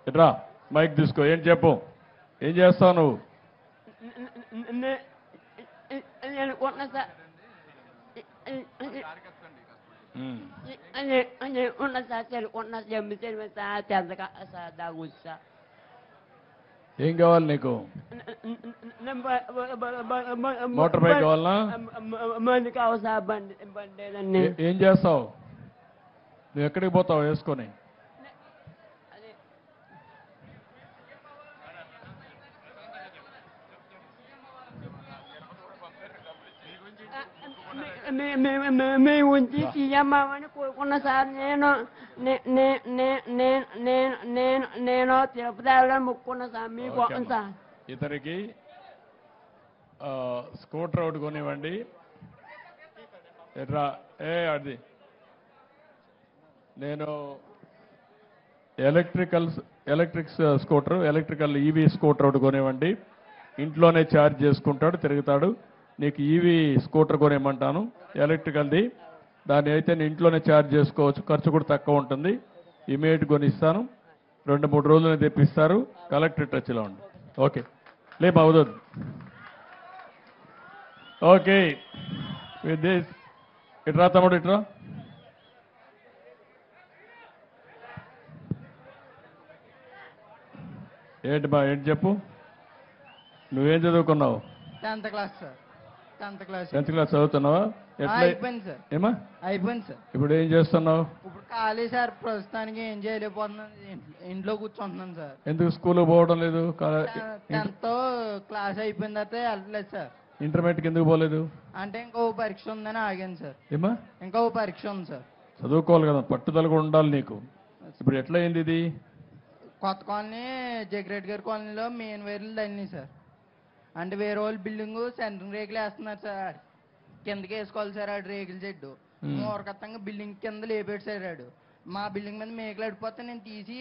ఇట్రా మైక్ తీసుకో. ఏం చెప్పు, ఏం చేస్తావు నువ్వు? నేను కొన్న సార్ ఉన్న సార్ తెలుకున్న జమ్మి సార్ తెల్లగా సార్ దాగుంది సార్. ఏం కావాలి నీకు? మోటార్ బైక్ కావాలనా? బండి కావాలి సార్. బండి బండి ఏం చేస్తావు నువ్వు? ఎక్కడికి పోతావు వేసుకొని? మేము ఉంచి తీయమ్మని కోరుకున్నా సార్. నేను తిరుపతి వెళ్ళాలని మొక్కుకున్నా సార్. మీకు సార్ ఇతనికి స్కూటర్ ఒకటి కొనివ్వండి. ఎట్రా అది నేను electric scooter, electrical EV scooter ఒకటి కొనివ్వండి. ఇంట్లోనే ఛార్జ్ చేసుకుంటాడు, తిరుగుతాడు. నీకు ఈవీ స్కూటర్ కొనేయమంటాను, ఎలక్ట్రికల్ది. దాన్ని అయితే నేను ఇంట్లోనే ఛార్జ్ చేసుకోవచ్చు, ఖర్చు కూడా తక్కువ ఉంటుంది. ఇమీడియట్ కొనిస్తాను, 2-3 రోజులు తెప్పిస్తారు. కలెక్టర్ టచ్లో ఉండి. ఓకే లేపు అవుతుంది. ఓకే విత్ దిస్ ఇట్రా తమ్ముడు, ఇట్రా. ఏంటి బా, ఏంటి చెప్పు. నువ్వేం చదువుకున్నావు? 10th class sir. 10th class. 10th class చదువుతున్నావా? ఎట్లా అయిపోయింది సార్. ఏమా అయిపోయింది సార్. ఇప్పుడు ఏం చేస్తున్నావు? ఇప్పుడు ఖాళీ సార్, ప్రస్తుతానికి ఏం చేయలేకపోతున్నాను. ఇంట్లో కూర్చుంటున్నాను సార్. ఎందుకు స్కూల్కి పోవడం లేదు? 10th క్లాస్ అయిపోయిన తర్వాత వెళ్ళలేదు సార్. ఇంటర్మీడియట్కి ఎందుకు పోలేదు? అంటే ఇంకో పరీక్ష ఉందని ఆగాను సార్. ఏమా? ఇంకో పరీక్ష ఉంది సార్. చదువుకోవాలి కదా, పట్టుదల కూడా ఉండాలి నీకు. ఇప్పుడు ఎట్లా అయింది ఇది? కొత్త కాలనీ జగ్రెడ్డి గారి కాలనీలో మెయిన్ వైర్లు తల్లినాయి సార్. అంటే వేరే వాళ్ళు బిల్డింగ్ సెంట్రింగ్ రేకులు వేస్తున్నారు సార్. కిందకి వేసుకోవాలి సార్. ఆడు రేకుల చెడ్డు మూరకత్తంగా బిల్డింగ్ కింద లేపేడు సార్. ఆడు మా బిల్డింగ్ మీద మేకలు అడిపోతే నేను తీసి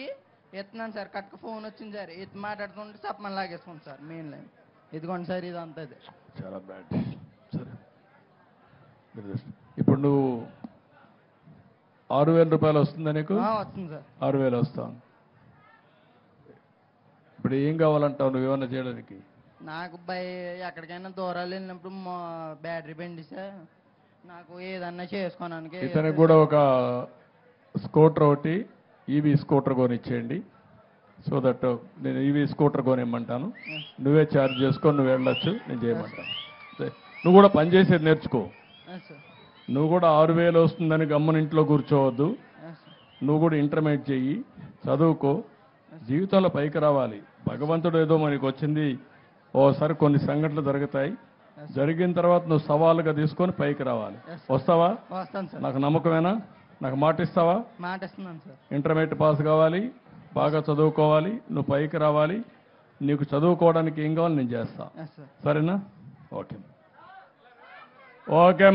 ఎత్తున్నాను సార్. కట్టుకు ఫోన్ వచ్చింది సార్. ఎత్తి మాట్లాడుతుంటే సప్మని లాగేసుకోండి సార్ మెయిన్ లైన్. ఇదిగోండి సార్, ఇదంతా చాలా బ్యాడ్. సరే ఇప్పుడు నువ్వు 6,000 రూపాయలు వస్తుందా నీకు? వస్తుంది సార్. 6,000 వస్తాను. ఇప్పుడు ఏం కావాలంటావు నువ్వు ఏమన్నా చేయడానికి? నాకు ఎక్కడికైనా దూరాలు వెళ్ళినప్పుడు బ్యాటరీ బండి సార్, నాకు ఏదన్నా చేసుకోవడానికి. ఇతనికి కూడా ఒక స్కూటర్ ఒకటి, ఈవీ స్కూటర్ కొనిచ్చేయండి. సో దట్ నేను ఈవీ స్కూటర్ కొనిమ్మంటాను, నువ్వే ఛార్జ్ చేసుకొని నువ్వు వెళ్ళొచ్చు, నేను చేయమంటాను. నువ్వు కూడా పని చేసేది నేర్చుకో. నువ్వు కూడా 6,000 వస్తుందని గమ్మని ఇంట్లో కూర్చోవద్దు. నువ్వు కూడా ఇంటర్మీడియట్ చెయ్యి, చదువుకో, జీవితంలో పైకి రావాలి. భగవంతుడు ఏదో మనకి వచ్చింది, ఓసారి కొన్ని సంఘటనలు జరుగుతాయి. జరిగిన తర్వాత నువ్వు సవాలుగా తీసుకొని పైకి రావాలి. వస్తావా? వస్తాను సార్. నాకు నమ్మకమేనా? నాకు మాట ఇస్తావా? మాట ఇస్తున్నాను సార్. ఇంటర్మీడియట్ పాస్ కావాలి, బాగా చదువుకోవాలి, నువ్వు పైకి రావాలి. నీకు చదువుకోవడానికి ఏం కావాలి నేను చేస్తా, సరేనా? Okay okay.